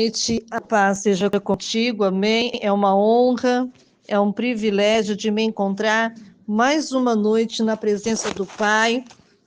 noite, a paz seja contigo, amém. É uma honra, é um privilégio de me encontrar mais uma noite na presença do Pai,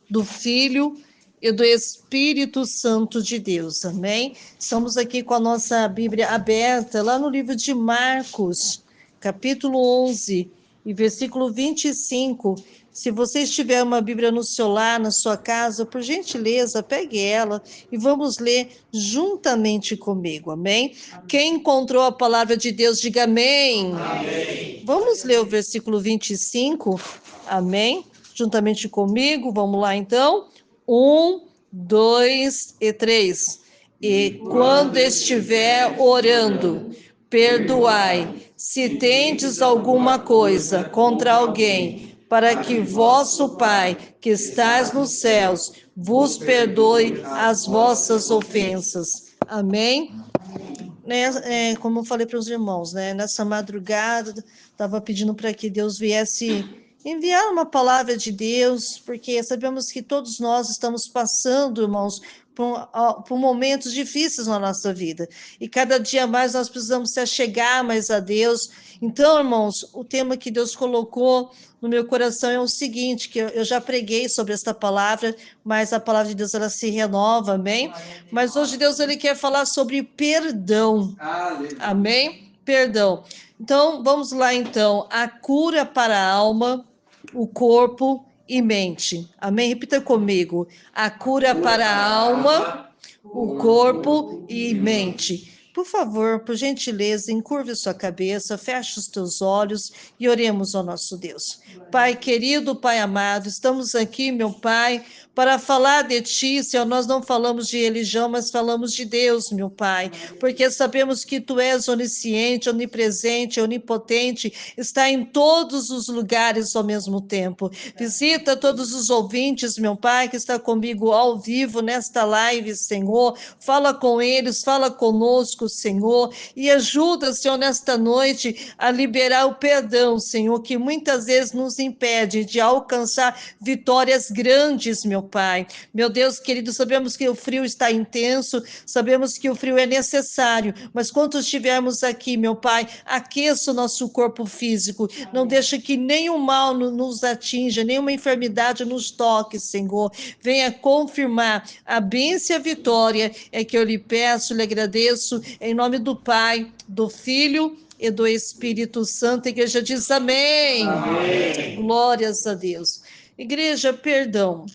do Filho e do Espírito Santo de Deus, amém. Estamos aqui com a nossa Bíblia aberta, lá no livro de Marcos, capítulo 11, e versículo 25. Se você tiver uma Bíblia no seu lar, na sua casa, por gentileza, pegue ela e vamos ler juntamente comigo, amém? Quem encontrou a palavra de Deus, diga amém. Amém. Vamos ler o versículo 25, amém? Juntamente comigo, vamos lá então. 1, 2 e 3. E quando estiver orando, perdoai, se tendes alguma coisa contra alguém, para que vosso Pai, que estás nos céus, vos perdoe as vossas ofensas. Amém? Como eu falei para os irmãos, nessa madrugada, estava pedindo para que Deus viesse enviar uma palavra de Deus, porque sabemos que todos nós estamos passando, irmãos, por momentos difíceis na nossa vida. E cada dia mais nós precisamos se achegar mais a Deus. Então, irmãos, o tema que Deus colocou no meu coração é o seguinte, que eu já preguei sobre esta palavra, mas a palavra de Deus, ela se renova, amém? Mas hoje Deus, ele quer falar sobre perdão, amém? Perdão. Então, vamos lá então, a cura para a alma, o corpo e mente. Amém? Repita comigo. A cura para a alma, o corpo e mente. Por favor, por gentileza, encurve sua cabeça, feche os teus olhos e oremos ao nosso Deus. Pai querido, Pai amado, estamos aqui, meu Pai, para falar de Ti, Senhor. Nós não falamos de religião, mas falamos de Deus, meu Pai, porque sabemos que Tu és onisciente, onipresente, onipotente, está em todos os lugares ao mesmo tempo. Visita todos os ouvintes, meu Pai, que está comigo ao vivo nesta live, Senhor. Fala com eles, fala conosco, Senhor, e ajuda, Senhor, nesta noite a liberar o perdão, Senhor, que muitas vezes nos impede de alcançar vitórias grandes, meu Pai. Meu Deus querido, sabemos que o frio está intenso, sabemos que o frio é necessário, mas quando estivermos aqui, meu Pai, aqueça o nosso corpo físico, não deixe que nenhum mal nos atinja, nenhuma enfermidade nos toque, Senhor. Venha confirmar a bênção e a vitória, é que eu lhe peço, lhe agradeço, em nome do Pai, do Filho e do Espírito Santo. A igreja diz amém. Amém. Glórias a Deus. Igreja, perdão.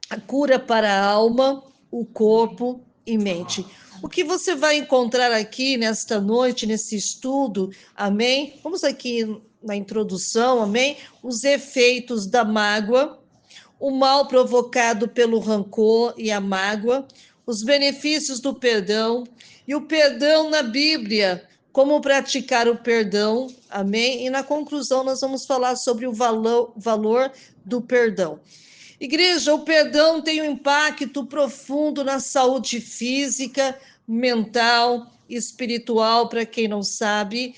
A cura para a alma, o corpo e mente. O que você vai encontrar aqui nesta noite, nesse estudo, amém? Vamos aqui na introdução, amém? Os efeitos da mágoa, o mal provocado pelo rancor e a mágoa, os benefícios do perdão e o perdão na Bíblia, como praticar o perdão, amém? E na conclusão nós vamos falar sobre o valor do perdão. Igreja, o perdão tem um impacto profundo na saúde física, mental e espiritual, para quem não sabe.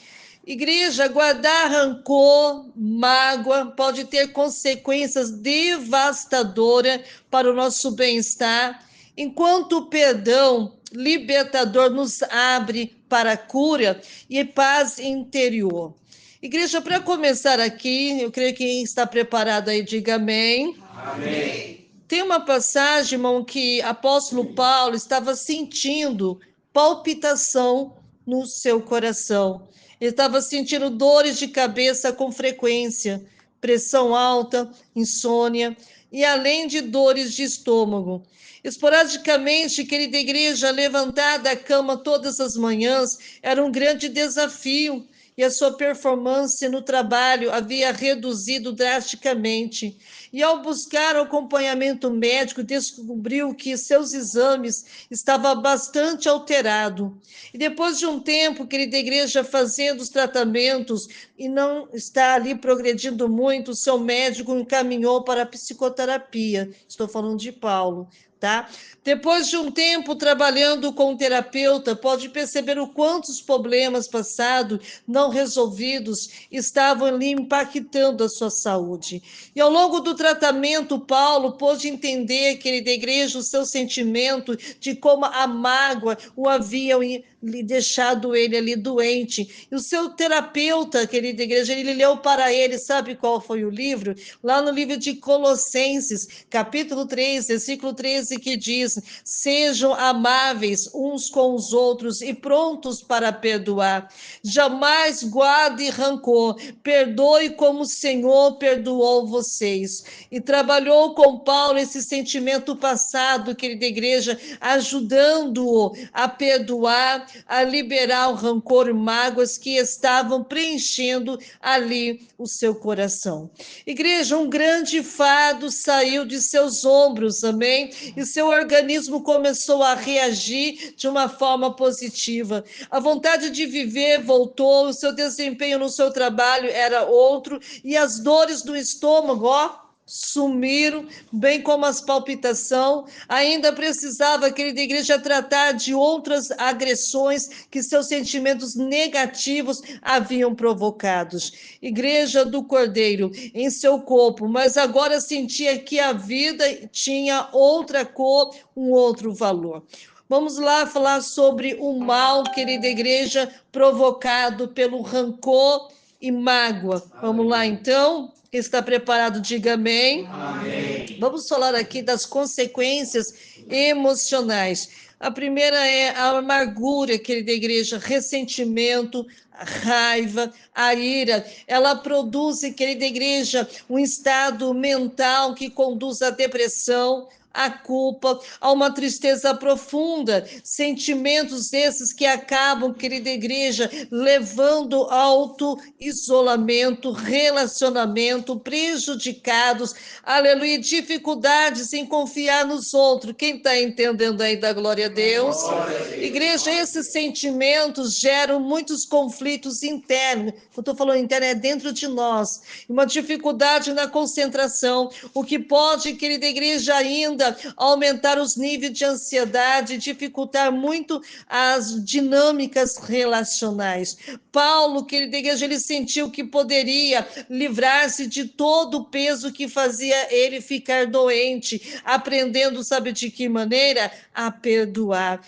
Igreja, guardar rancor, mágoa, pode ter consequências devastadoras para o nosso bem-estar, enquanto o perdão libertador nos abre para a cura e paz interior. Igreja, para começar aqui, eu creio que quem está preparado aí, diga amém. Amém. Tem uma passagem, irmão, que apóstolo Paulo estava sentindo palpitação no seu coração. Ele estava sentindo dores de cabeça com frequência, pressão alta, insônia e além de dores de estômago. Esporadicamente, querida igreja, levantar da cama todas as manhãs era um grande desafio e a sua performance no trabalho havia reduzido drasticamente. E ao buscar o acompanhamento médico, descobriu que seus exames estavam bastante alterados. E depois de um tempo, querida igreja, fazendo os tratamentos, e não está ali progredindo muito, o seu médico encaminhou para a psicoterapia. Estou falando de Paulo, tá? Depois de um tempo trabalhando com um terapeuta, pode perceber o quantos problemas passados não resolvidos estavam ali impactando a sua saúde. E ao longo do tratamento, Paulo pôde entender, querida igreja, o seu sentimento de como a mágoa o haviam deixado ele ali doente. E o seu terapeuta, querida igreja, ele leu para ele, sabe qual foi o livro? Lá no livro de Colossenses, capítulo 3, versículo 13, que diz: sejam amáveis uns com os outros e prontos para perdoar. Jamais guarde rancor, perdoe como o Senhor perdoou vocês. E trabalhou com Paulo esse sentimento passado, querida igreja, ajudando-o a perdoar, a liberar o rancor e mágoas que estavam preenchendo ali o seu coração. Igreja, um grande fardo saiu de seus ombros, amém? E seu organismo começou a reagir de uma forma positiva. A vontade de viver voltou, o seu desempenho no seu trabalho era outro, e as dores do estômago, ó, sumiram, bem como as palpitações. Ainda precisava, querida igreja, tratar de outras agressões que seus sentimentos negativos haviam provocados. Igreja do Cordeiro, em seu corpo, mas agora sentia que a vida tinha outra cor, um outro valor. Vamos lá falar sobre o mal, querida igreja, provocado pelo rancor e mágoa. Vamos lá, então? Quem está preparado, diga amém. Amém. Vamos falar aqui das consequências emocionais. A primeira é a amargura, querida igreja, ressentimento, raiva, a ira. Ela produz, querida igreja, um estado mental que conduz à depressão, a culpa, a uma tristeza profunda, sentimentos esses que acabam, querida igreja, levando ao auto-isolamento, relacionamento, prejudicados, aleluia, dificuldades em confiar nos outros. Quem está entendendo aí da glória a Deus? Igreja, esses sentimentos geram muitos conflitos internos. Eu estou falando interno, é dentro de nós. Uma dificuldade na concentração, o que pode, querida igreja, ainda aumentar os níveis de ansiedade, dificultar muito as dinâmicas relacionais. Paulo, querida igreja, ele sentiu que poderia livrar-se de todo o peso que fazia ele ficar doente, aprendendo, sabe de que maneira? A perdoar.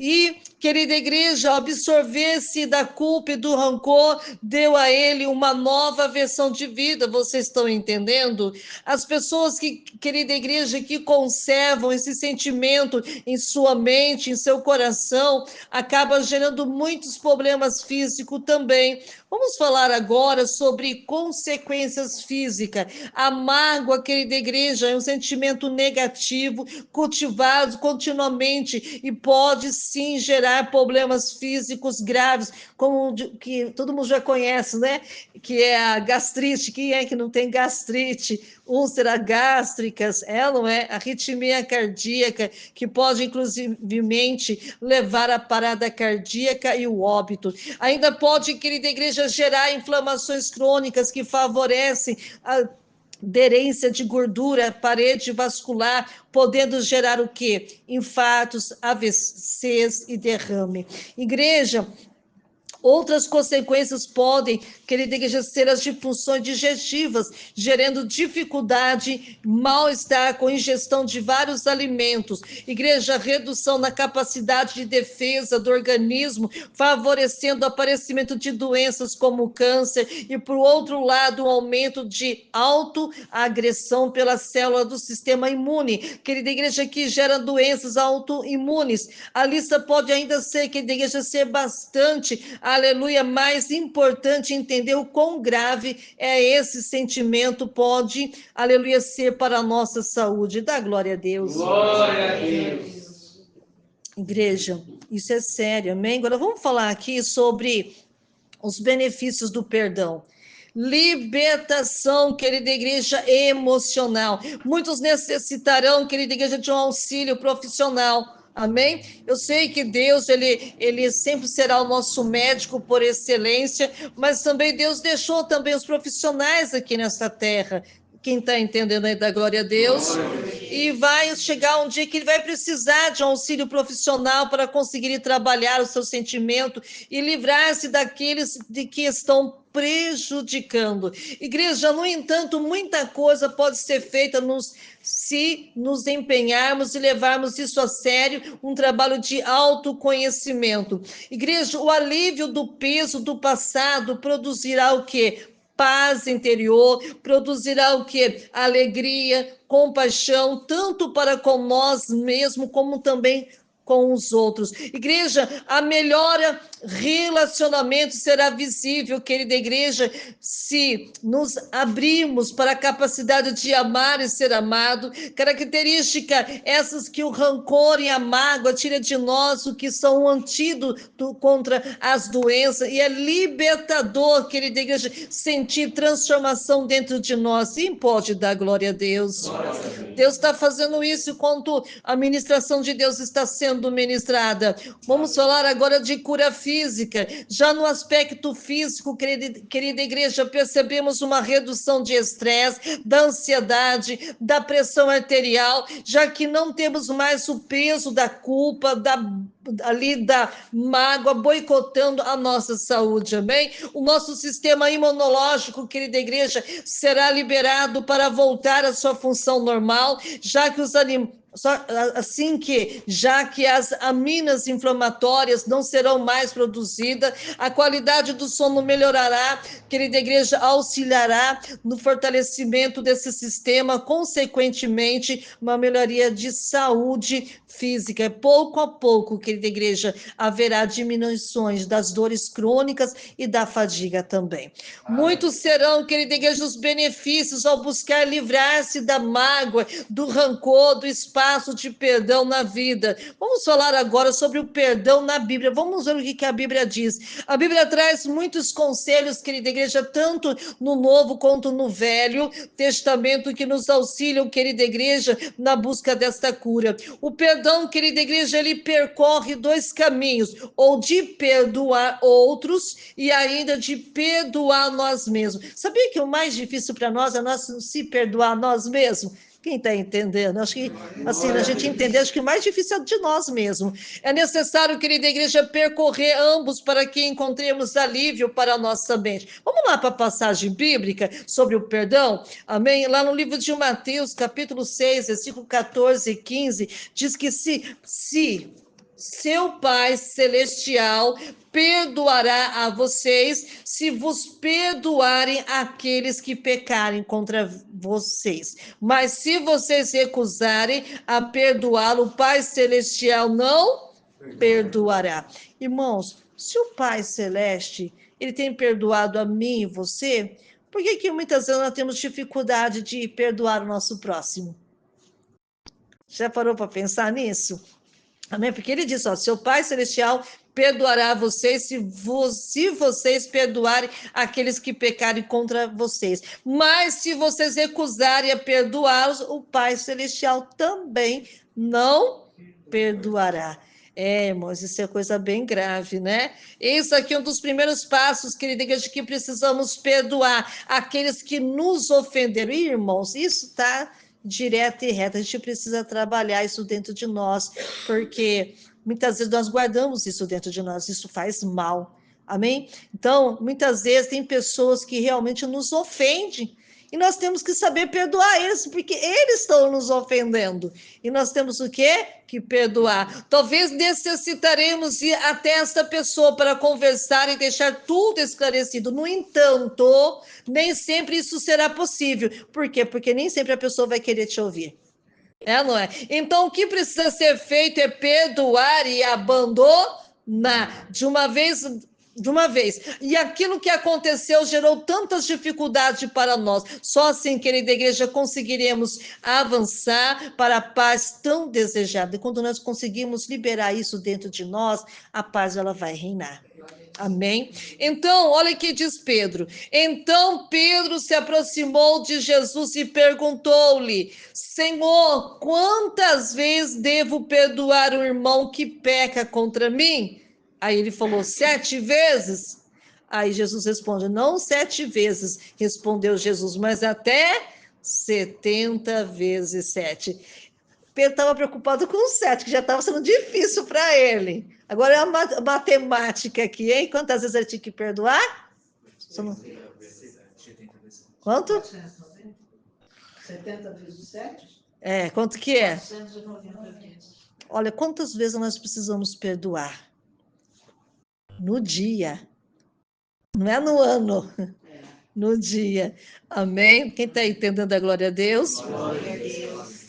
E, querida igreja, absorver-se da culpa e do rancor deu a ele uma nova versão de vida. Vocês estão entendendo? As pessoas que, querida igreja, que conservam esse sentimento em sua mente, em seu coração, acabam gerando muitos problemas físicos também. Vamos falar agora sobre consequências físicas. A mágoa, querida igreja, é um sentimento negativo cultivado continuamente e pode sim gerar problemas físicos graves, como que todo mundo já conhece, né? Que é a gastrite. Quem é que não tem gastrite? Úlceras gástricas, não é? Arritmia cardíaca, que pode inclusivemente levar à parada cardíaca e o óbito. Ainda pode, querida igreja, gerar inflamações crônicas que favorecem a aderência de gordura, parede vascular, podendo gerar o quê? Infartos, AVCs e derrame. Igreja, outras consequências podem, querida igreja, ser as disfunções digestivas, gerando dificuldade, mal-estar com ingestão de vários alimentos. Igreja, redução na capacidade de defesa do organismo, favorecendo o aparecimento de doenças como câncer e, por outro lado, um aumento de autoagressão pela célula do sistema imune. Querida igreja, que gera doenças autoimunes. A lista pode ainda ser, querida igreja, ser bastante, aleluia, mais importante entender o quão grave é esse sentimento, pode, aleluia, ser para a nossa saúde. Dá glória a Deus. Glória a Deus. Igreja, isso é sério, amém? Agora vamos falar aqui sobre os benefícios do perdão. Libertação, querida igreja, emocional. Muitos necessitarão, querida igreja, de um auxílio profissional Amém? Eu sei que Deus, ele sempre será o nosso médico por excelência, mas também Deus deixou também os profissionais aqui nessa terra. Quem está entendendo aí, da glória a Deus. E vai chegar um dia que ele vai precisar de um auxílio profissional para conseguir trabalhar o seu sentimento e livrar-se daqueles de que estão prejudicando. Igreja, no entanto, muita coisa pode ser feita se nos empenharmos e levarmos isso a sério, um trabalho de autoconhecimento. Igreja, o alívio do peso do passado produzirá o quê? Paz interior, produzirá o quê? Alegria, compaixão, tanto para com nós mesmos, como também com os outros. Igreja, a melhora relacionamento será visível, querida igreja, se nos abrirmos para a capacidade de amar e ser amado, característica essas que o rancor e a mágoa tira de nós, o que são um antídoto contra as doenças, e é libertador, querida igreja, sentir transformação dentro de nós. Sim, pode dar glória a Deus. Deus está fazendo isso enquanto a ministração de Deus está sendo ministrada. Vamos falar agora de cura física. Já no aspecto físico, querida igreja, percebemos uma redução de estresse, da ansiedade, da pressão arterial, já que não temos mais o peso da culpa, da mágoa boicotando a nossa saúde, amém? O nosso sistema imunológico, querida igreja, será liberado para voltar à sua função normal, já que já que as aminas inflamatórias não serão mais produzidas, a qualidade do sono melhorará, querida igreja, auxiliará no fortalecimento desse sistema, consequentemente, uma melhoria de saúde física. Pouco a pouco, querida igreja, haverá diminuições das dores crônicas e da fadiga também. Muitos serão, querida igreja, os benefícios ao buscar livrar-se da mágoa, do rancor, do espaço de perdão na vida. Vamos falar agora sobre o perdão na Bíblia. Vamos ver o que a Bíblia diz. A Bíblia traz muitos conselhos, querida igreja, tanto no Novo quanto no Velho Testamento, que nos auxiliam, querida igreja, na busca desta cura. O perdão, querida igreja, ele percorre dois caminhos, ou de perdoar outros e ainda de perdoar nós mesmos. Sabia que o mais difícil para nós é nós se perdoar nós mesmos? Quem está entendendo? Acho que, assim, a gente entender, acho que o mais difícil é de nós mesmos. É necessário, querida igreja, percorrer ambos para que encontremos alívio para a nossa mente. Vamos lá para a passagem bíblica sobre o perdão? Amém? Lá no livro de Mateus, capítulo 6, versículo 14 e 15, diz que se seu Pai Celestial perdoará a vocês se vos perdoarem aqueles que pecarem contra vocês. Mas se vocês recusarem a perdoá-lo, o Pai Celestial não perdoará. Irmãos, se o Pai Celeste, ele tem perdoado a mim e você, por que muitas vezes nós temos dificuldade de perdoar o nosso próximo? Já parou para pensar nisso? Amém? Porque ele diz, ó, seu Pai Celestial perdoará vocês se vocês perdoarem aqueles que pecarem contra vocês. Mas se vocês recusarem a perdoá-los, o Pai Celestial também não perdoará. Irmãos, isso é coisa bem grave, né? Isso aqui é um dos primeiros passos, querida igreja, que precisamos perdoar aqueles que nos ofenderam. Irmãos, isso está direto e reto, a gente precisa trabalhar isso dentro de nós, porque muitas vezes nós guardamos isso dentro de nós, isso faz mal, amém? Então, muitas vezes tem pessoas que realmente nos ofendem, e nós temos que saber perdoar eles, porque eles estão nos ofendendo. E nós temos o quê? Que perdoar. Talvez necessitaremos ir até essa pessoa para conversar e deixar tudo esclarecido. No entanto, nem sempre isso será possível. Por quê? Porque nem sempre a pessoa vai querer te ouvir. Não é? Então, o que precisa ser feito é perdoar e abandonar. De uma vez de uma vez. E aquilo que aconteceu gerou tantas dificuldades para nós. Só assim, querida igreja, conseguiremos avançar para a paz tão desejada. E quando nós conseguimos liberar isso dentro de nós, a paz ela vai reinar. Amém? Então, olha o que diz Pedro. Então Pedro se aproximou de Jesus e perguntou-lhe: Senhor, quantas vezes devo perdoar o irmão que peca contra mim? Aí ele falou: 7 vezes. Aí Jesus responde: não 7 vezes, respondeu Jesus, mas até 70 vezes 7. Pedro estava preocupado com o 7, que já estava sendo difícil para ele. Agora é a matemática aqui, hein? Quantas vezes ele tinha que perdoar? Não... Quanto? 70 vezes 7? Quanto que é? 490 vezes. Olha, quantas vezes nós precisamos perdoar? No dia. Não é no ano. No dia. Amém? Quem está entendendo a glória a Deus? Glória a Deus.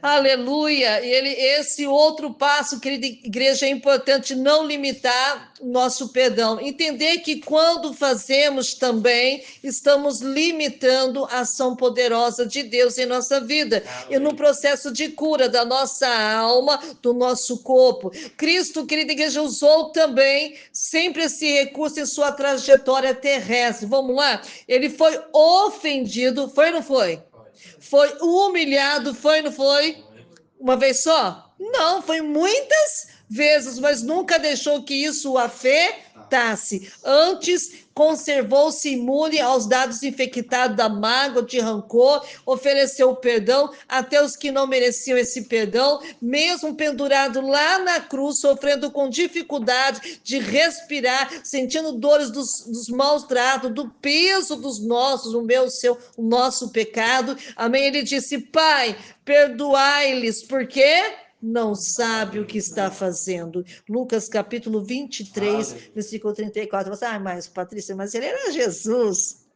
Aleluia! E esse outro passo, querida igreja, é importante não limitar o nosso perdão. Entender que quando fazemos também, estamos limitando a ação poderosa de Deus em nossa vida. E no processo de cura da nossa alma, do nosso corpo. Cristo, querida igreja, usou também sempre esse recurso em sua trajetória terrestre. Vamos lá? Ele foi ofendido, foi ou não foi? Foi humilhado, foi ou não foi? Uma vez só? Não, foi muitas vezes, mas nunca deixou que isso o afetasse. Antes, conservou-se imune aos dados infectados da mágoa, de rancor, ofereceu perdão até os que não mereciam esse perdão, mesmo pendurado lá na cruz, sofrendo com dificuldade de respirar, sentindo dores dos maus tratos, do peso dos nossos, o meu, o seu, o nosso pecado. Amém? Ele disse: Pai, perdoai-lhes, porque não sabe o que está fazendo. Lucas capítulo 23, versículo 34. Você, mas Patrícia, mas ele era Jesus.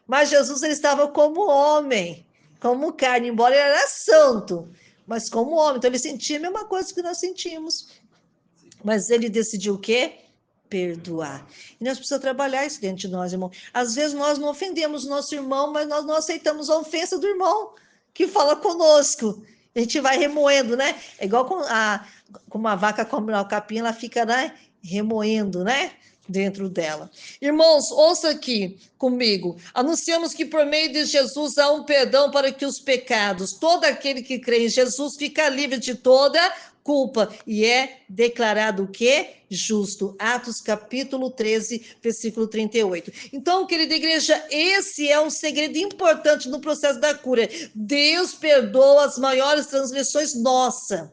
Mas Jesus ele estava como homem, como carne, embora ele era santo, mas como homem. Então ele sentia a mesma coisa que nós sentimos. Mas ele decidiu o quê? Perdoar. E nós precisamos trabalhar isso dentro de nós, irmão. Às vezes nós não ofendemos nosso irmão, mas nós não aceitamos a ofensa do irmão que fala conosco. A gente vai remoendo, né? É igual com uma vaca come o capim, ela fica, né, remoendo, né? Dentro dela. Irmãos, ouça aqui comigo. Anunciamos que por meio de Jesus há um perdão para que os pecados, todo aquele que crê em Jesus fica livre de toda culpa e é declarado o quê? Justo. Atos capítulo 13, versículo 38. Então, querida igreja, esse é um segredo importante no processo da cura. Deus perdoa as maiores transgressões nossas.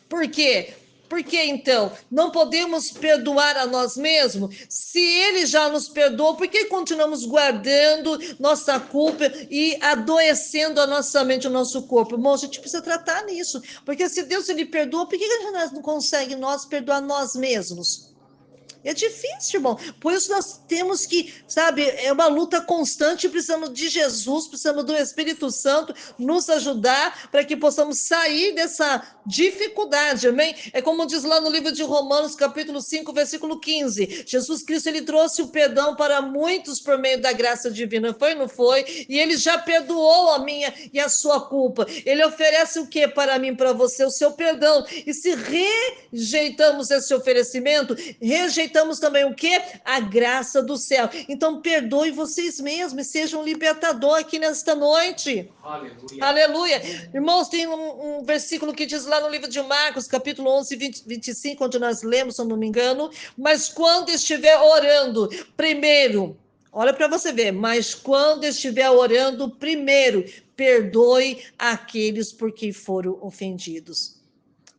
Por quê? Porque então não podemos perdoar a nós mesmos? Se ele já nos perdoou, por que continuamos guardando nossa culpa e adoecendo a nossa mente, o nosso corpo? Irmão, a gente precisa tratar nisso. Porque se Deus ele perdoa, por que a gente não consegue nós perdoar nós mesmos? É difícil, irmão. Por isso nós temos que, sabe, é uma luta constante. Precisamos de Jesus, precisamos do Espírito Santo nos ajudar para que possamos sair dessa dificuldade, amém? É como diz lá no livro de Romanos, capítulo 5, versículo 15. Jesus Cristo, ele trouxe o perdão para muitos por meio da graça divina. Foi ou não foi? E ele já perdoou a minha e a sua culpa. Ele oferece o que para mim, para você? O seu perdão. E se rejeitamos esse oferecimento, rejeitamos também o quê? A graça do céu. Então, perdoe vocês mesmos e sejam um libertador aqui nesta noite. Aleluia. Aleluia. Irmãos, tem um versículo que diz lá no livro de Marcos, capítulo 11, 25, onde nós lemos, se eu não me engano, mas quando estiver orando, primeiro, olha para você ver, mas quando estiver orando, primeiro, perdoe aqueles por quem foram ofendidos.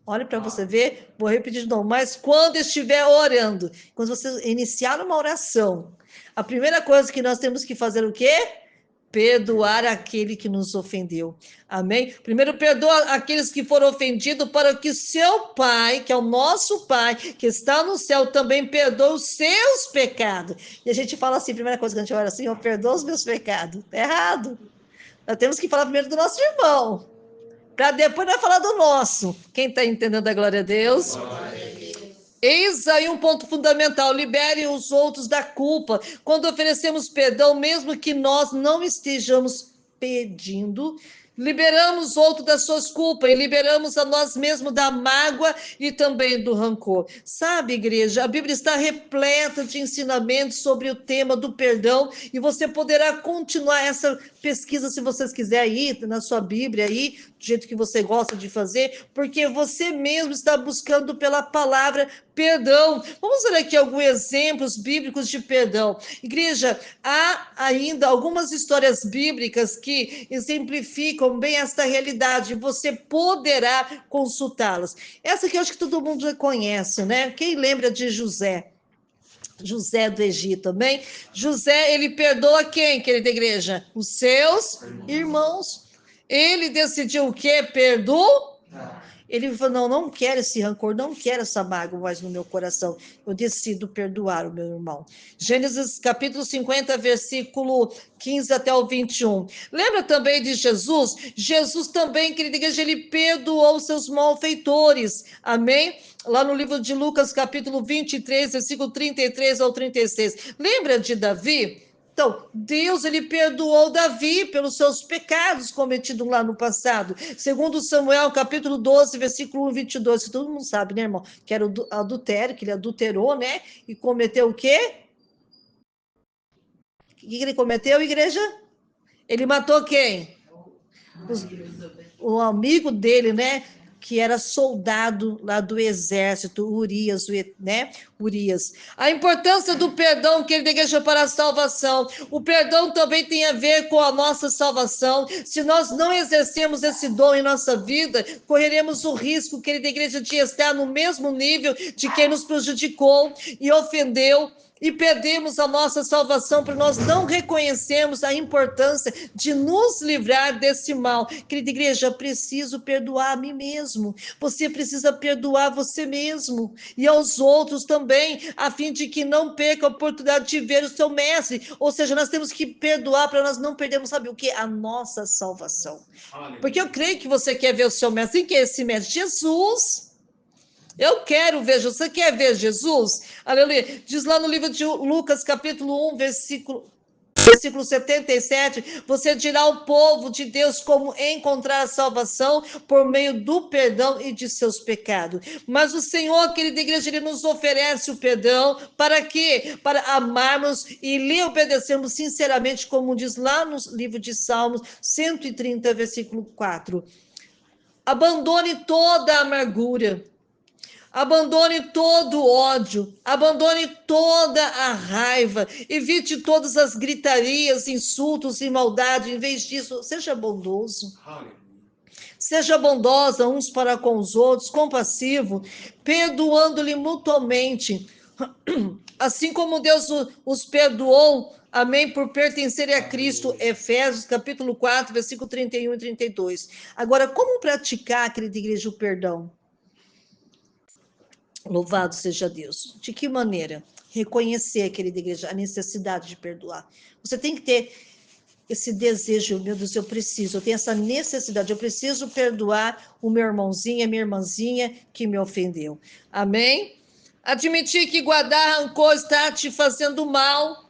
Olha para você ver, vou repetir de novo, mas quando estiver orando, quando você iniciar uma oração, a primeira coisa que nós temos que fazer o quê? Perdoar aquele que nos ofendeu. Amém? Primeiro, perdoa aqueles que foram ofendidos para que seu Pai, que é o nosso Pai, que está no céu, também perdoe os seus pecados. E a gente fala assim, a primeira coisa que a gente ora assim, eu perdoo os meus pecados. Está errado. Nós temos que falar primeiro do nosso irmão, para depois nós falar do nosso. Quem está entendendo a glória a Deus? Glória a Deus. Eis aí um ponto fundamental: libere os outros da culpa. Quando oferecemos perdão, mesmo que nós não estejamos pedindo, liberamos outro das suas culpas e liberamos a nós mesmos da mágoa e também do rancor. Sabe, igreja, a Bíblia está repleta de ensinamentos sobre o tema do perdão e você poderá continuar essa pesquisa se vocês quiserem ir na sua Bíblia aí, do jeito que você gosta de fazer, porque você mesmo está buscando pela palavra perdão. Vamos ver aqui alguns exemplos bíblicos de perdão. Igreja, há ainda algumas histórias bíblicas que exemplificam bem esta realidade. Você poderá consultá-las. Essa aqui eu acho que todo mundo já conhece, né? Quem lembra de José? José do Egito também. José, ele perdoa quem, querida igreja? Os seus irmãos. Ele decidiu o quê? Perdoar. Ele falou, não quero esse rancor, não quero essa mágoa mais no meu coração. Eu decido perdoar o meu irmão. Gênesis capítulo 50, versículo 15 até o 21. Lembra também de Jesus? Jesus também, querida igreja, ele perdoou seus malfeitores. Amém? Lá no livro de Lucas, capítulo 23, versículo 33 ao 36. Lembra de Davi? Então, Deus, ele perdoou Davi pelos seus pecados cometidos lá no passado. Segundo Samuel, capítulo 12, versículo 1, 22, que todo mundo sabe, né, irmão? Que era o adultério, que ele adulterou, né? E cometeu o quê? O que ele cometeu, igreja? Ele matou quem? O amigo dele, né? Que era soldado lá do exército, Urias, né? Urias. A importância do perdão que ele deixa para a salvação. O perdão também tem a ver com a nossa salvação. Se nós não exercemos esse dom em nossa vida, correremos o risco, querida igreja, de estar no mesmo nível de quem nos prejudicou e ofendeu, e perdemos a nossa salvação porque nós não reconhecemos a importância de nos livrar desse mal. Querida igreja, preciso perdoar a mim mesmo. Você precisa perdoar você mesmo e aos outros também, a fim de que não perca a oportunidade de ver o seu mestre. Ou seja, nós temos que perdoar para nós não perdermos, sabe o quê? A nossa salvação. Porque eu creio que você quer ver o seu mestre. Quem que é esse mestre? Jesus. Eu quero ver, você quer ver Jesus? Aleluia. Diz lá no livro de Lucas, capítulo 1, versículo 77, você dirá ao povo de Deus como encontrar a salvação por meio do perdão e de seus pecados. Mas o Senhor, querida igreja, ele nos oferece o perdão para quê? Para amarmos e lhe obedecermos sinceramente, como diz lá no livro de Salmos 130, versículo 4. Abandone toda a amargura. Abandone todo o ódio, abandone toda a raiva, evite todas as gritarias, insultos e maldade. Em vez disso, seja bondoso. Seja bondosa uns para com os outros, compassivo, perdoando-lhe mutuamente, assim como Deus os perdoou, amém, por pertencerem a Cristo. Efésios capítulo 4, versículo 31 e 32. Agora, como praticar, querida igreja, o perdão? Louvado seja Deus. De que maneira? Reconhecer, querida igreja, a necessidade de perdoar. Você tem que ter esse desejo, meu Deus, eu tenho essa necessidade, eu preciso perdoar o meu irmãozinho, a minha irmãzinha que me ofendeu. Amém? Admitir que guardar rancor está te fazendo mal.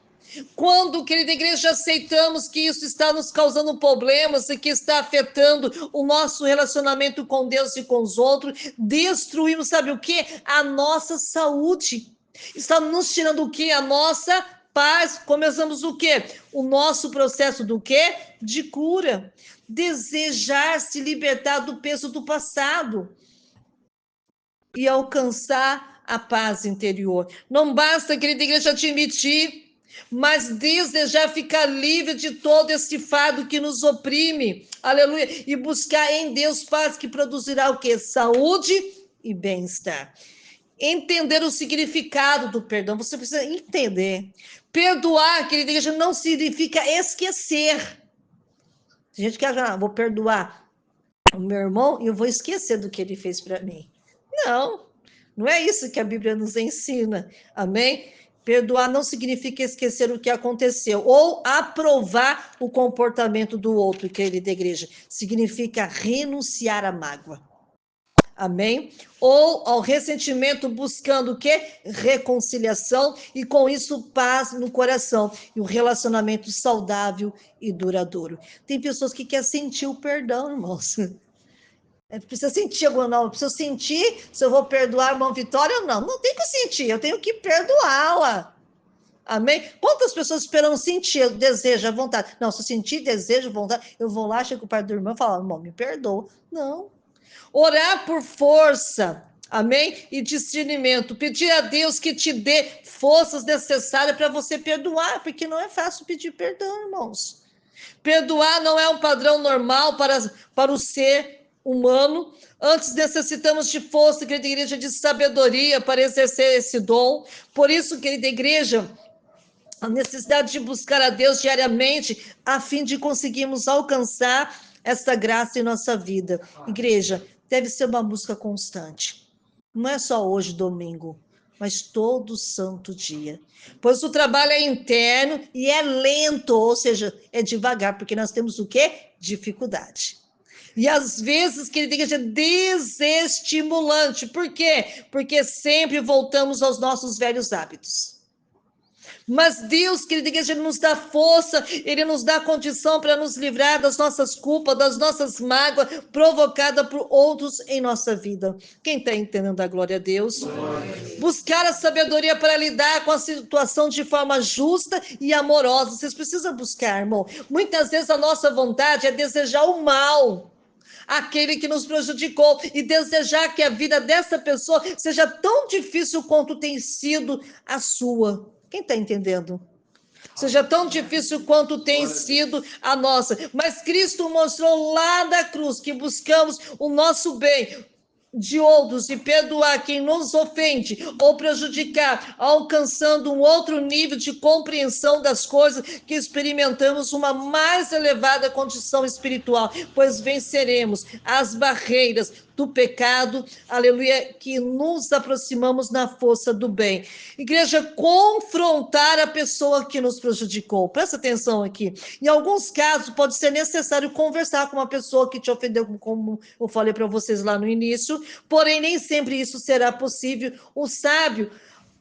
Quando, querida igreja, aceitamos que isso está nos causando problemas e que está afetando o nosso relacionamento com Deus e com os outros, destruímos, sabe o quê? A nossa saúde. Está nos tirando o quê? A nossa paz. Começamos o quê? O nosso processo do quê? De cura. Desejar se libertar do peso do passado e alcançar a paz interior. Não basta, querida igreja, admitir, mas desejar ficar livre de todo esse fardo que nos oprime, aleluia, e buscar em Deus paz que produzirá o quê? Saúde e bem-estar. Entender o significado do perdão, você precisa entender. Perdoar, querida igreja, não significa esquecer. Tem gente que acha, vou perdoar o meu irmão e eu vou esquecer do que ele fez para mim. Não, não é isso que a Bíblia nos ensina, amém? Perdoar não significa esquecer o que aconteceu ou aprovar o comportamento do outro, querida igreja. Significa renunciar à mágoa. Amém? Ou ao ressentimento buscando o quê? Reconciliação e com isso paz no coração e um relacionamento saudável e duradouro. Tem pessoas que querem sentir o perdão, irmãos. Precisa sentir alguma não, precisa sentir se eu vou perdoar a irmã Vitória ou não. Não tem que sentir, eu tenho que perdoá-la. Amém? Quantas pessoas esperam sentir desejo, a vontade? Não, se eu sentir desejo, vontade, eu vou lá, chego com o pai do irmão e falo, irmão, me perdoa. Não. Orar por força, amém? E discernimento. Pedir a Deus que te dê forças necessárias para você perdoar, porque não é fácil pedir perdão, irmãos. Perdoar não é um padrão normal para o ser humano. Antes necessitamos de força, querida igreja, de sabedoria para exercer esse dom. Por isso, querida igreja, a necessidade de buscar a Deus diariamente, a fim de conseguirmos alcançar essa graça em nossa vida. Igreja, deve ser uma busca constante. Não é só hoje, domingo, mas todo santo dia. Pois o trabalho é interno e é lento, ou seja, é devagar, porque nós temos o quê? Dificuldade. E às vezes, querida igreja, desestimulante. Por quê? Porque sempre voltamos aos nossos velhos hábitos. Mas Deus, querida igreja, Ele nos dá força, Ele nos dá condição para nos livrar das nossas culpas, das nossas mágoas provocadas por outros em nossa vida. Quem está entendendo a glória a Deus? Buscar a sabedoria para lidar com a situação de forma justa e amorosa. Vocês precisam buscar, irmão. Muitas vezes a nossa vontade é desejar o mal aquele que nos prejudicou e desejar que a vida dessa pessoa seja tão difícil quanto tem sido a sua. Quem está entendendo? Seja tão difícil quanto tem sido a nossa. Mas Cristo mostrou lá da cruz que buscamos o nosso bem de outros e perdoar quem nos ofende ou prejudicar, alcançando um outro nível de compreensão das coisas que experimentamos uma mais elevada condição espiritual, pois venceremos as barreiras do pecado, aleluia, que nos aproximamos na força do bem. Igreja, confrontar a pessoa que nos prejudicou. Presta atenção aqui. Em alguns casos, pode ser necessário conversar com uma pessoa que te ofendeu, como eu falei para vocês lá no início, porém, nem sempre isso será possível. O sábio,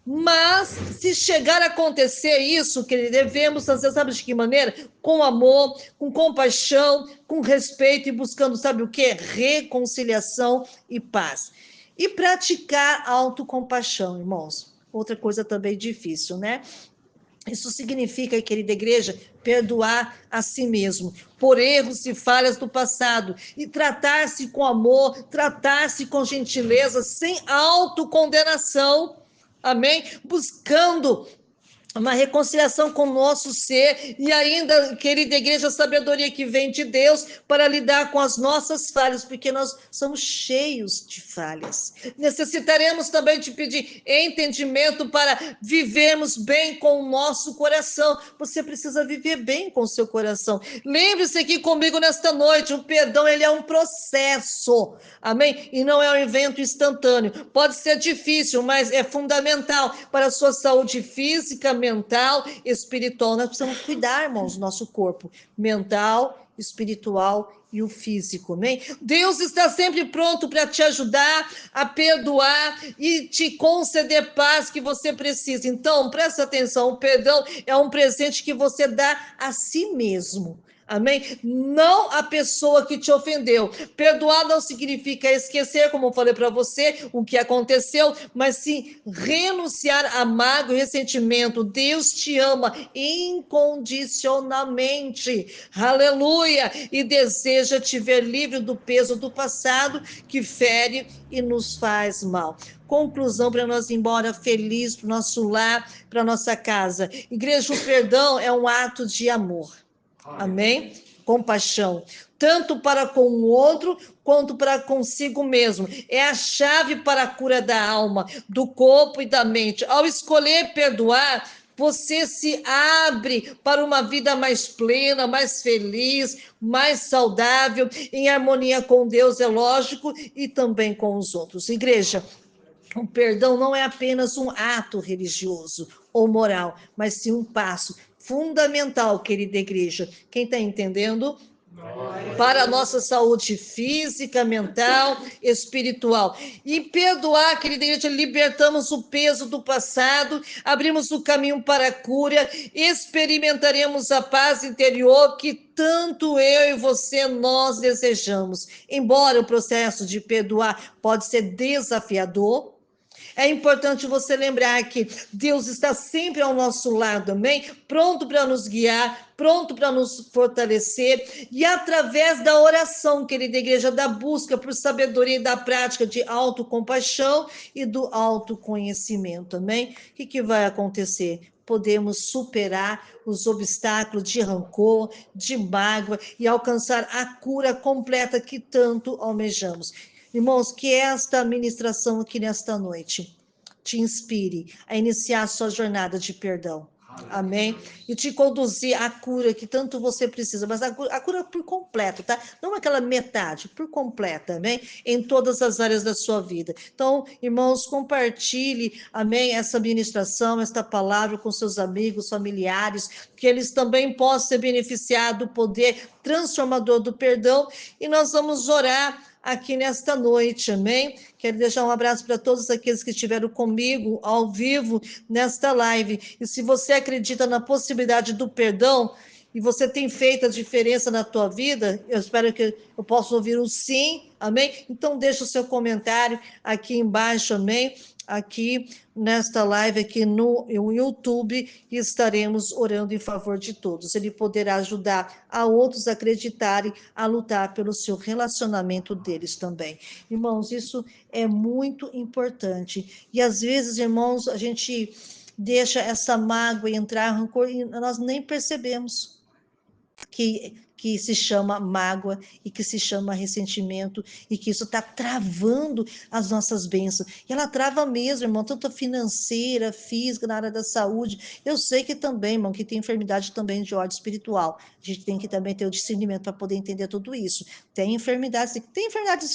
mas se chegar a acontecer isso, que devemos fazer, sabe de que maneira? Com amor, com compaixão, com respeito e buscando, sabe o quê? Reconciliação e paz. E praticar autocompaixão, irmãos. Outra coisa também difícil, né? Isso significa, querida igreja, perdoar a si mesmo por erros e falhas do passado e tratar-se com amor, tratar-se com gentileza, sem autocondenação. Amém? Buscando uma reconciliação com o nosso ser e ainda, querida igreja, a sabedoria que vem de Deus para lidar com as nossas falhas, porque nós somos cheios de falhas. Necessitaremos também de pedir entendimento para vivermos bem com o nosso coração. Você precisa viver bem com o seu coração. Lembre-se aqui comigo nesta noite, o perdão ele é um processo, amém? E não é um evento instantâneo. Pode ser difícil, mas é fundamental para a sua saúde física, mental, espiritual. Nós precisamos cuidar, irmãos, do nosso corpo mental, espiritual e o físico, amém? Deus está sempre pronto para te ajudar a perdoar e te conceder paz que você precisa. Então, presta atenção, o perdão é um presente que você dá a si mesmo. Amém? Não a pessoa que te ofendeu. Perdoar não significa esquecer, como eu falei para você, o que aconteceu, mas sim renunciar a mágoa e ressentimento. Deus te ama incondicionalmente. Aleluia! E deseja te ver livre do peso do passado que fere e nos faz mal. Conclusão para nós ir embora feliz para o nosso lar, para a nossa casa. Igreja, o perdão é um ato de amor. Amém? Compaixão, tanto para com o outro, quanto para consigo mesmo. É a chave para a cura da alma, do corpo e da mente. Ao escolher perdoar, você se abre para uma vida mais plena, mais feliz, mais saudável, em harmonia com Deus, é lógico, e também com os outros. Igreja, o perdão não é apenas um ato religioso ou moral, mas sim um passo fundamental, querida igreja. Quem está entendendo? para a nossa saúde física, mental, espiritual. E perdoar, querida igreja, libertamos o peso do passado, abrimos o caminho para a cura, experimentaremos a paz interior que tanto eu e você, nós desejamos. Embora o processo de perdoar pode ser desafiador, é importante você lembrar que Deus está sempre ao nosso lado, amém? Pronto para nos guiar, pronto para nos fortalecer, e através da oração, querida igreja, da busca por sabedoria e da prática de autocompaixão e do autoconhecimento, amém? O que vai acontecer? Podemos superar os obstáculos de rancor, de mágoa e alcançar a cura completa que tanto almejamos. Irmãos, que esta ministração aqui nesta noite te inspire a iniciar a sua jornada de perdão. Amém? E te conduzir à cura que tanto você precisa, mas a cura por completo, tá? Não aquela metade, por completa, amém? Em todas as áreas da sua vida. Então, irmãos, compartilhe, amém, essa ministração, esta palavra com seus amigos, familiares, que eles também possam ser beneficiados do poder transformador do perdão, e nós vamos orar aqui nesta noite, amém? Quero deixar um abraço para todos aqueles que estiveram comigo ao vivo nesta live. E se você acredita na possibilidade do perdão e você tem feito a diferença na tua vida, eu espero que eu possa ouvir um sim, amém? Então deixa o seu comentário aqui embaixo, amém? Aqui nesta live, aqui no YouTube, e estaremos orando em favor de todos. Ele poderá ajudar a outros a acreditarem, a lutar pelo seu relacionamento deles também. Irmãos, isso é muito importante. E às vezes, irmãos, a gente deixa essa mágoa entrar, rancor, e nós nem percebemos que se chama mágoa e que se chama ressentimento, e que isso está travando as nossas bênçãos. E ela trava mesmo, irmão, tanto financeira, física, na área da saúde. Eu sei que também, irmão, que tem enfermidade também de ordem espiritual. A gente tem que também ter o discernimento para poder entender tudo isso. Tem enfermidades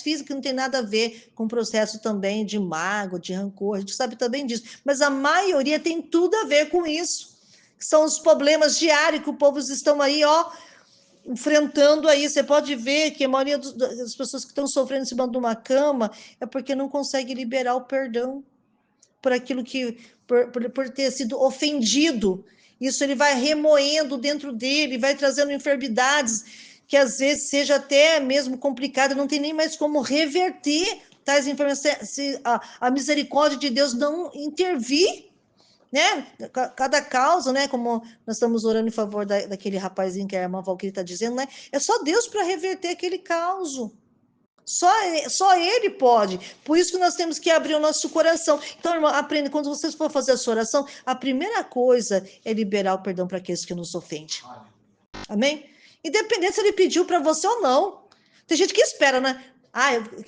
físicas que não tem nada a ver com o processo também de mágoa, de rancor, a gente sabe também disso. Mas a maioria tem tudo a ver com isso. Que são os problemas diários que o povo estão aí, ó, enfrentando aí. Você pode ver que a maioria das pessoas que estão sofrendo em cima de uma cama é porque não consegue liberar o perdão por aquilo que, por ter sido ofendido. Isso ele vai remoendo dentro dele, vai trazendo enfermidades que às vezes seja até mesmo complicado, não tem nem mais como reverter tais enfermidades, se a misericórdia de Deus não intervir, né? Cada causa, né? Como nós estamos orando em favor daquele rapazinho que a irmã Valquíria está dizendo, né? É só Deus para reverter aquele caos. Só Ele pode. Por isso que nós temos que abrir o nosso coração. Então, irmã, aprenda, quando vocês for fazer a sua oração, a primeira coisa é liberar o perdão para aqueles que nos ofendem. Amém? Independente se ele pediu para você ou não. Tem gente que espera, né?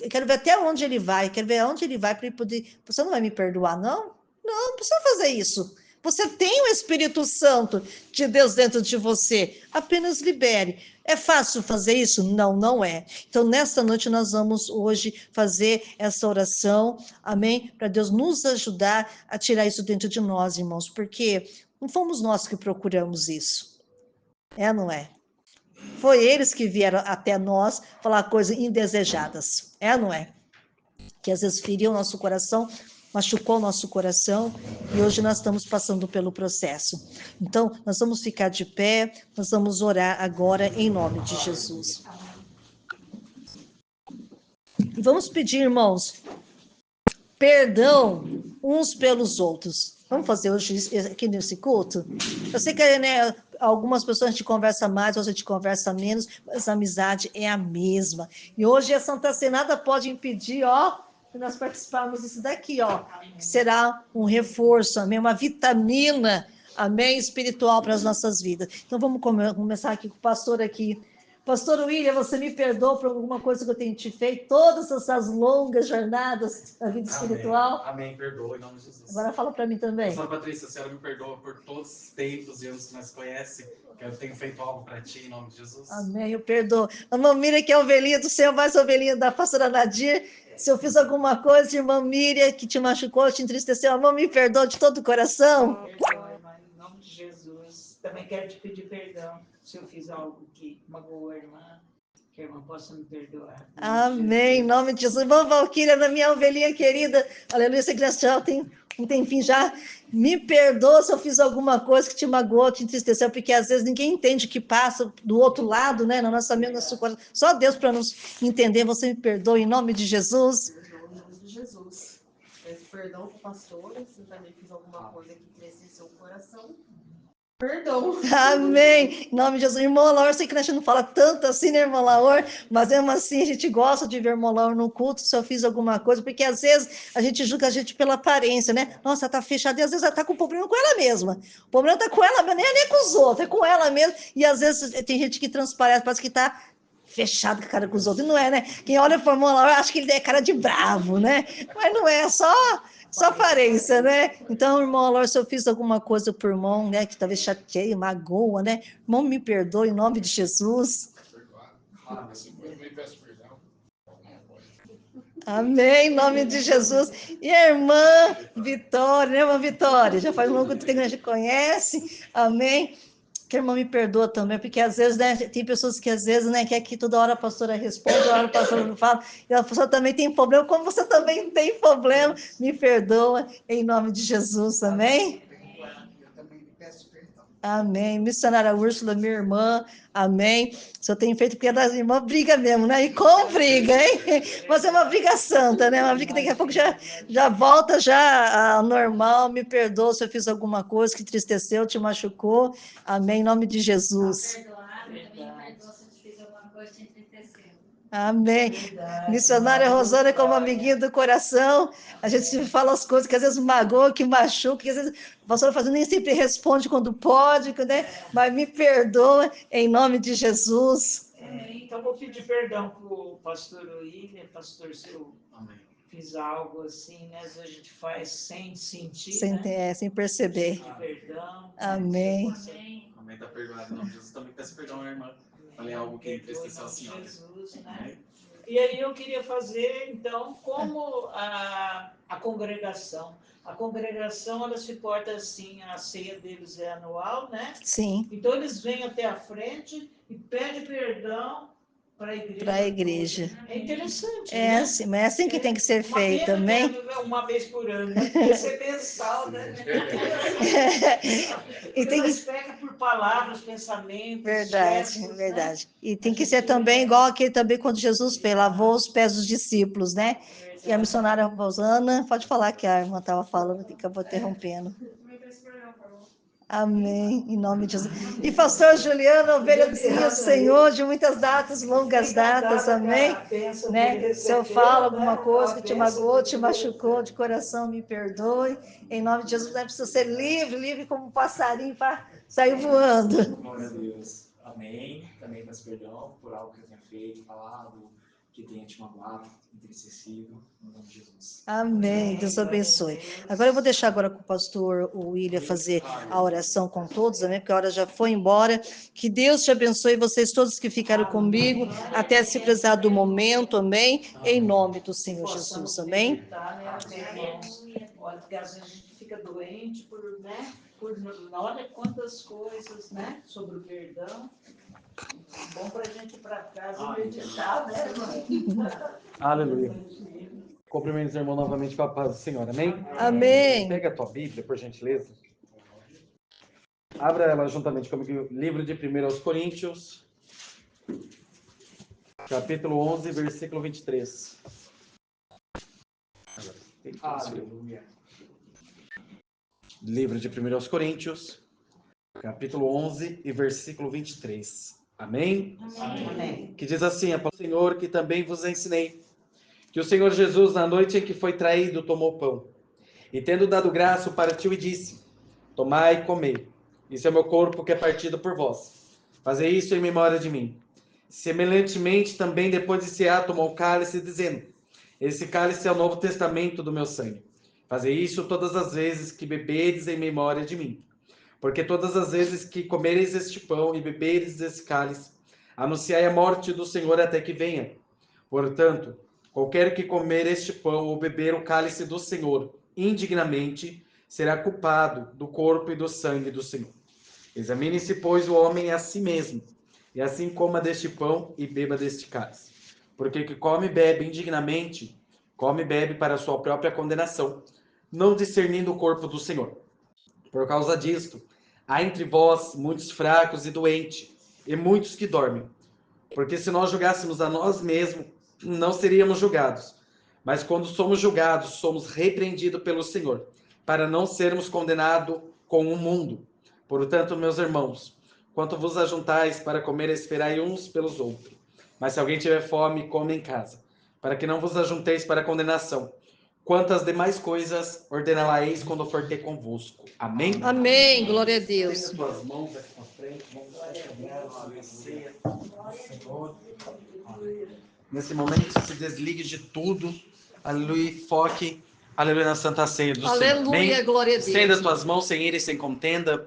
Eu quero ver até onde ele vai, quero ver aonde ele vai para ele poder. Você não vai me perdoar, não? Não precisa fazer isso. Você tem o Espírito Santo de Deus dentro de você. Apenas libere. É fácil fazer isso? Não, não é. Então, nesta noite, nós vamos hoje fazer essa oração, amém? Para Deus nos ajudar a tirar isso dentro de nós, irmãos, porque não fomos nós que procuramos isso. Não é? Foi eles que vieram até nós falar coisas indesejadas. Não é? Que às vezes feriu o nosso coração, machucou o nosso coração, e hoje nós estamos passando pelo processo. Então, nós vamos ficar de pé, nós vamos orar agora em nome de Jesus. E vamos pedir, irmãos, perdão uns pelos outros. Vamos fazer hoje aqui nesse culto? Eu sei que, né, algumas pessoas a gente conversa mais, outras a gente conversa menos, mas a amizade é a mesma. E hoje a Santa Ceia nada pode impedir, ó, que nós participarmos disso daqui, ó, que será um reforço, amém? Uma vitamina, amém, espiritual para as nossas vidas. Então vamos começar aqui com o pastor aqui. Pastor William, você me perdoa por alguma coisa que eu tenho te feito, todas essas longas jornadas da vida espiritual? Amém, perdoa em nome de Jesus. Agora fala para mim também. Pastor Patrícia, a senhora me perdoa por todos os tempos e anos que nós conhecem, que eu tenho feito algo para ti em nome de Jesus. Amém, eu perdoo. A irmã Miriam, que é a ovelhinha do Senhor, mais a ovelhinha da pastora Nadir. Se eu fiz alguma coisa, irmã Miriam, que te machucou, te entristeceu, a irmã me perdoa de todo o coração. Perdoa, irmã, em nome de Jesus. Também quero te pedir perdão se eu fiz algo que magoou a irmã, que a irmã possa me perdoar. Amém. Em nome de Jesus. Irmã Valquíria, da minha ovelhinha querida. Aleluia. Essa criança já tem um tempinho já. Me perdoa se eu fiz alguma coisa que te magoou, te entristeceu, porque às vezes ninguém entende o que passa do outro lado, né? Na nossa mente, na sua coisa. Só Deus para nos entender. Você me perdoa em nome de Jesus. Perdoa em nome de Jesus. Peço perdão para o pastor, se também fiz alguma coisa que entristeceu o coração. Perdão. Amém. Em nome de Jesus. Irmão Laur, eu sei que a gente não fala tanto assim, né, irmão Laur? Mas mesmo assim, a gente gosta de ver o irmão Laur no culto, se eu fiz alguma coisa, porque às vezes a gente julga a gente pela aparência, né? Nossa, tá fechada, e às vezes ela tá com problema com ela mesma. O problema tá com ela, nem é com os outros, é com ela mesma. E às vezes tem gente que transparece, parece que tá fechado com a cara com os outros. E não é, né? Quem olha para o irmão Laur, acha que ele é cara de bravo, né? Mas não é, só aparência, né? Então, irmão Laur, se eu fiz alguma coisa por irmão, né, que talvez chateie, magoa, né? Irmão, me perdoe em nome de Jesus. Amém, em nome de Jesus. E a irmã Vitória, né, irmã Vitória? Já faz um longo tempo que a gente conhece. Amém. Que a irmã me perdoa também, porque às vezes, né, tem pessoas que às vezes, né, quer que toda hora a pastora responda, toda hora a pastora não fala, e a pessoa também tem problema, como você também tem problema, me perdoa, em nome de Jesus, amém? Eu também lhe peço perdão. Amém. Missionária Úrsula, minha irmã, amém. Se eu tenho feito porque das irmãs, briga mesmo, né? E com briga, hein? Mas é uma briga santa, né? Uma briga que daqui a pouco já volta já ao normal. Me perdoa se eu fiz alguma coisa que entristeceu, te machucou. Amém. Em nome de Jesus. Perdoar, também perdoa se te fiz alguma coisa que te entristeceu. Amém. Missionária Rosana, como amiguinha do coração, a gente fala as coisas que às vezes magoa, que machuca, que às vezes a pastora fazendo nem sempre responde quando pode, né? Mas me perdoa em nome de Jesus. Então, vou pedir perdão para o pastor William, pastor, se eu fiz algo assim, né? Às vezes a gente faz sem sentir, Sem perceber. Pedir perdão. Amém. Amém, tá perdoado. Em nome de Jesus, também peço perdão, irmã. Falei algo que entristeceu a senhora. Jesus, né? E aí eu queria fazer, então, como a congregação. A congregação, ela se porta assim, a ceia deles é anual, né? Sim, Então, eles vêm até a frente e pedem perdão para a igreja. para a igreja. É interessante, É né? assim, mas é assim que tem que ser Uma feito, pena amém? que é uma vez por ano, né? Tem que ser mensal, né? E tem Mas que... peca por palavras, pensamentos, Verdade, gestos, verdade. E tem que ser também igual aquele também quando Jesus fez, lavou os pés dos discípulos, né? E a missionária Rosana, pode falar que a irmã estava falando, que acabou interrompendo. Amém, em nome de Jesus. E pastor Juliano, ovelha do Senhor, de muitas datas, longas datas, amém? Né? Se eu falo alguma coisa que te magoou, te machucou de coração, me perdoe. Em nome de Jesus, não precisa ser livre, livre como um passarinho para sair voando. Glória a Deus. Amém. Também peço perdão por algo que eu tenha feito, falado, que tenha te magoado, entristecido, em nome de Jesus. Amém. Deus abençoe. Agora eu vou deixar agora com o pastor William fazer a oração com todos, amém? Porque a hora já foi embora. Que Deus te abençoe, vocês todos que ficaram comigo, até se precisar do momento, amém? Em nome do Senhor Jesus, amém? Olha, porque às vezes a gente fica doente né? Olha quantas coisas, né? Sobre o perdão. Bom para a gente ir para casa e meditar, né, irmão? Aleluia. Cumprimento os irmãos novamente com a paz do Senhor, amém? Amém. Pega a tua Bíblia, por gentileza. Abra ela juntamente comigo, livro de 1 Coríntios, capítulo 11, versículo 23. Aleluia. Livro de 1 Coríntios, capítulo 11 e versículo 23. Amém? Amém. Que diz assim: a palavra do Senhor, que também vos ensinei, que o Senhor Jesus, na noite em que foi traído, tomou pão, e tendo dado graça, o partiu e disse: tomai e comei, isso é meu corpo que é partido por vós. Fazei isso em memória de mim. Semelhantemente, também depois de cear, tomou o cálice, dizendo: esse cálice é o novo testamento do meu sangue. Fazei isso todas as vezes que bebedes em memória de mim. Porque todas as vezes que comereis este pão e bebereis esse cálice, anunciai a morte do Senhor até que venha. Portanto, qualquer que comer este pão ou beber o cálice do Senhor indignamente, será culpado do corpo e do sangue do Senhor. Examine-se, pois, o homem a si mesmo, e assim coma deste pão e beba deste cálice. Porque o que come e bebe indignamente, come e bebe para a sua própria condenação, não discernindo o corpo do Senhor. Por causa disto, há entre vós muitos fracos e doentes, e muitos que dormem. Porque se nós julgássemos a nós mesmos, não seríamos julgados. Mas quando somos julgados, somos repreendidos pelo Senhor, para não sermos condenados com o mundo. Portanto, meus irmãos, quanto vos ajuntais para comer, esperai uns pelos outros. Mas se alguém tiver fome, come em casa, para que não vos ajunteis para condenação. Quantas demais coisas ordenará-eis quando for ter convosco. Amém? Amém. Glória a Deus. Estenda tuas mãos aqui para frente, vamos agradecer ao Senhor. Nesse momento, se desligue de tudo. Aleluia, e foque, aleluia, na Santa Ceia do Senhor. Aleluia, Amém? glória a Deus. Estenda tuas mãos sem ira e sem contenda.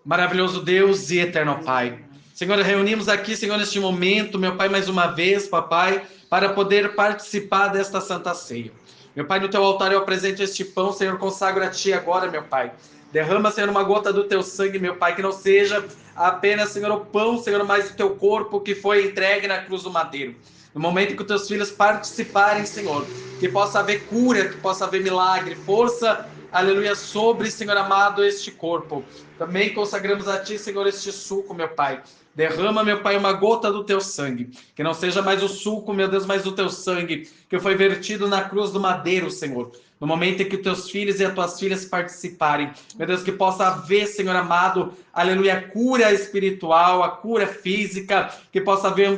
Maravilhoso Deus e eterno Pai. Senhor, reunimos aqui, Senhor, neste momento, meu Pai, mais uma vez, papai, para poder participar desta Santa Ceia. Meu Pai, no teu altar eu apresento este pão, Senhor, consagro a ti agora, meu Pai. Derrama, Senhor, uma gota do teu sangue, meu Pai, que não seja apenas, Senhor, o pão, Senhor, mas o teu corpo que foi entregue na cruz do madeiro. No momento que os teus filhos participarem, Senhor, que possa haver cura, que possa haver milagre, força, aleluia, sobre, Senhor amado, este corpo. Também consagramos a ti, Senhor, este suco, meu Pai. Derrama, meu Pai, uma gota do teu sangue. Que não seja mais o suco, meu Deus, mas o teu sangue, que foi vertido na cruz do madeiro, Senhor. No momento em que os teus filhos e as tuas filhas participarem. Meu Deus, que possa haver, Senhor amado, aleluia, a cura espiritual, a cura física, que possa haver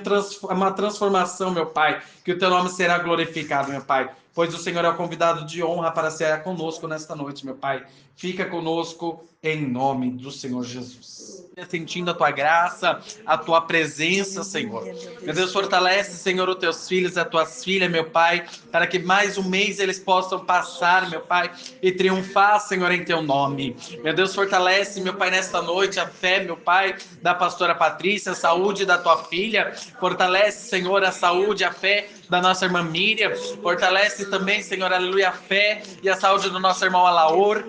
uma transformação, meu Pai. Que o teu nome será glorificado, meu Pai. Pois o Senhor é o convidado de honra para ser conosco nesta noite, meu Pai. Fica conosco em nome do Senhor Jesus. Sentindo a tua graça, a tua presença, Senhor. Meu Deus, fortalece, Senhor, os teus filhos e as tuas filhas, meu Pai, para que mais um mês eles possam passar, meu Pai, e triunfar, Senhor, em teu nome. Meu Deus, fortalece, meu Pai, nesta noite a fé, meu Pai, da pastora Patrícia, a saúde da tua filha. Fortalece, Senhor, a saúde, a fé da nossa irmã Miriam. Fortalece também, Senhor, aleluia, a fé e a saúde do nosso irmão Alaor.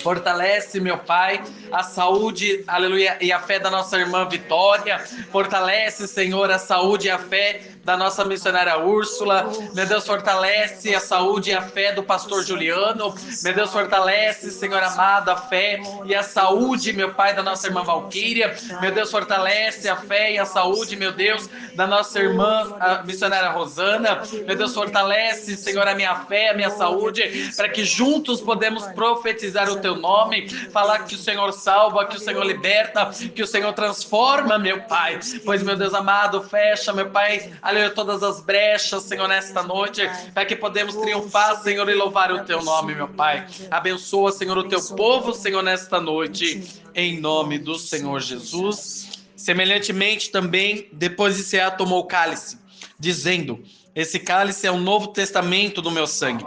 Fortalece, meu Pai, a saúde, aleluia, e a fé da nossa irmã Vitória. Fortalece, Senhor, a saúde e a fé da nossa missionária Úrsula. Meu Deus, fortalece a saúde e a fé do pastor Juliano. Meu Deus, fortalece, Senhor amado, a fé e a saúde, meu Pai, da nossa irmã Valquíria. Meu Deus, fortalece a fé e a saúde, meu Deus, da nossa irmã a missionária Rosana. Meu Deus, fortalece, Senhor, a minha fé, a minha saúde, para que juntos podemos profetizar o teu nome, falar que o Senhor salva, que o Senhor liberta, que o Senhor transforma, meu Pai. Pois, meu Deus amado, fecha, meu Pai, aleluia, todas as brechas, Senhor, nesta noite, para que podemos triunfar, Senhor, e louvar o teu nome, meu Pai. Abençoa, Senhor, o teu povo, Senhor, nesta noite, em nome do Senhor Jesus. Semelhantemente também, depois de cear, tomou o cálice, dizendo: esse cálice é o novo testamento do meu sangue.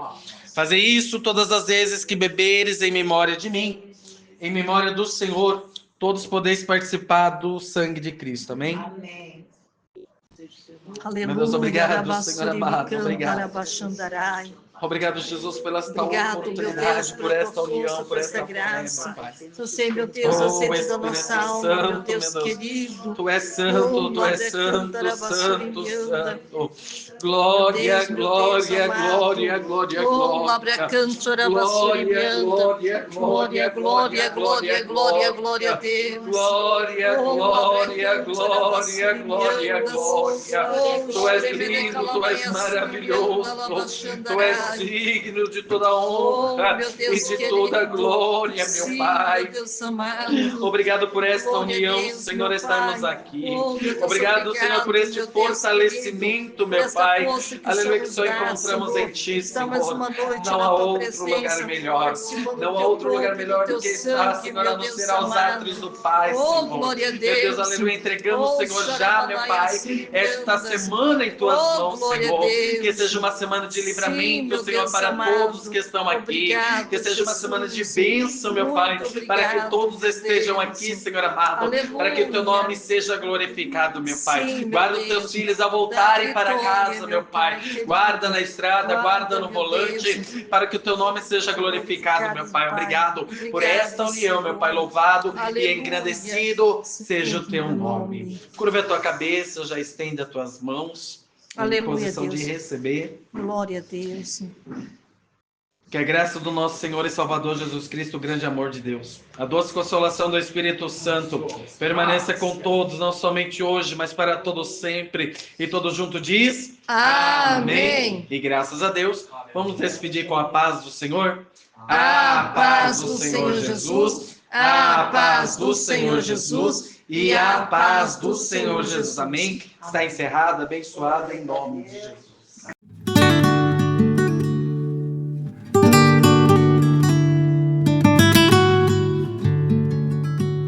Fazei isso todas as vezes que beberes em memória de mim. Em memória do Senhor, todos podeis participar do sangue de Cristo. Amém? Amém. Aleluia. Meu Deus, obrigado, Senhor amado. Obrigado. Obrigado, Jesus, pela esta oportunidade, por esta união, por esta graça. Eu sei, meu Deus, a sede da nossa alma, meu Deus querido. Tu és santo, tu és santo, santo, santo. Glória, glória, glória, glória, glória. Glória, glória, glória, glória, glória, glória a Deus. Glória, glória, glória, glória, glória. Tu és lindo, tu és maravilhoso. Tu és digno de toda honra e de toda glória, meu Pai. Obrigado por esta união, Senhor, estarmos aqui. Obrigado, Senhor, por este fortalecimento, meu Pai. Aleluia, que só encontramos em Ti, Senhor. Não há outro lugar melhor. Não há outro lugar melhor do que estar, Senhor, a não ser aos átrios do Pai, Senhor. Meu Deus, aleluia, entregamos, Senhor, já, meu Pai, esta semana em Tuas mãos, Senhor. Que seja uma semana de livramento, meu Senhor, Deus para amado. todos que estão aqui. Obrigado, Que seja uma Jesus. semana de bênção, meu Pai, Muito para que obrigado, todos estejam Deus. aqui, Senhor amado, Aleluia. para que o teu nome seja glorificado, meu Pai. Sim, meu Guarda os Deus. teus filhos ao Dá voltarem para vitória, casa, meu Pai. querido. Guarda na estrada, guarda no meu volante, Deus. para que o teu nome seja glorificado, meu Pai. Obrigado por esta união, meu Pai. Louvado e Aleluia. engrandecido seja o teu nome. Curva a tua cabeça, já estende as tuas mãos em Aleluia, posição de Deus. receber. Glória a Deus. Que a graça do nosso Senhor e Salvador Jesus Cristo, o grande amor de Deus, a doce consolação do Espírito Santo, permaneça com todos, não somente hoje, mas para todos sempre. E todos juntos diz: Amém. E graças a Deus, vamos despedir com a paz do Senhor. A paz do Senhor Jesus. A paz do Senhor Jesus. E a paz do Senhor Jesus. Amém. Está encerrada, abençoada em nome de Jesus.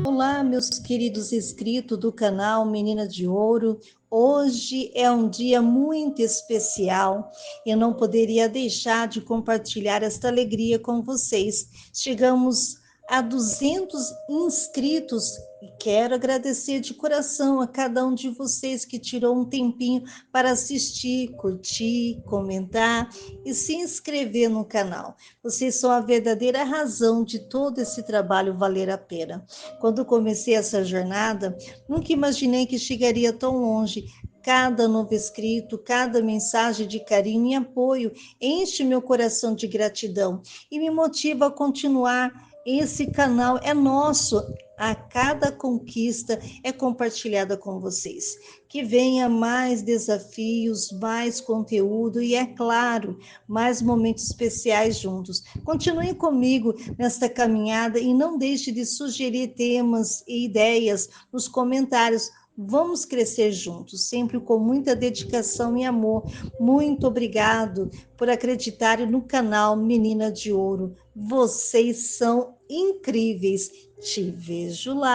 Olá, meus queridos inscritos do canal Menina de Ouro. Hoje é um dia muito especial. Eu não poderia deixar de compartilhar esta alegria com vocês. Chegamos a 200 inscritos e quero agradecer de coração a cada um de vocês que tirou um tempinho para assistir, curtir, comentar e se inscrever no canal. Vocês são a verdadeira razão de todo esse trabalho valer a pena. Quando comecei essa jornada, nunca imaginei que chegaria tão longe. Cada novo inscrito, cada mensagem de carinho e apoio enche meu coração de gratidão e me motiva a continuar. Esse canal é nosso. A cada conquista é compartilhada com vocês. Que venha mais desafios, mais conteúdo e, é claro, mais momentos especiais juntos. Continuem comigo nesta caminhada e não deixe de sugerir temas e ideias nos comentários. Vamos crescer juntos, sempre com muita dedicação e amor. Muito obrigado por acreditarem no canal Menina de Ouro. Vocês são incríveis. Te vejo lá.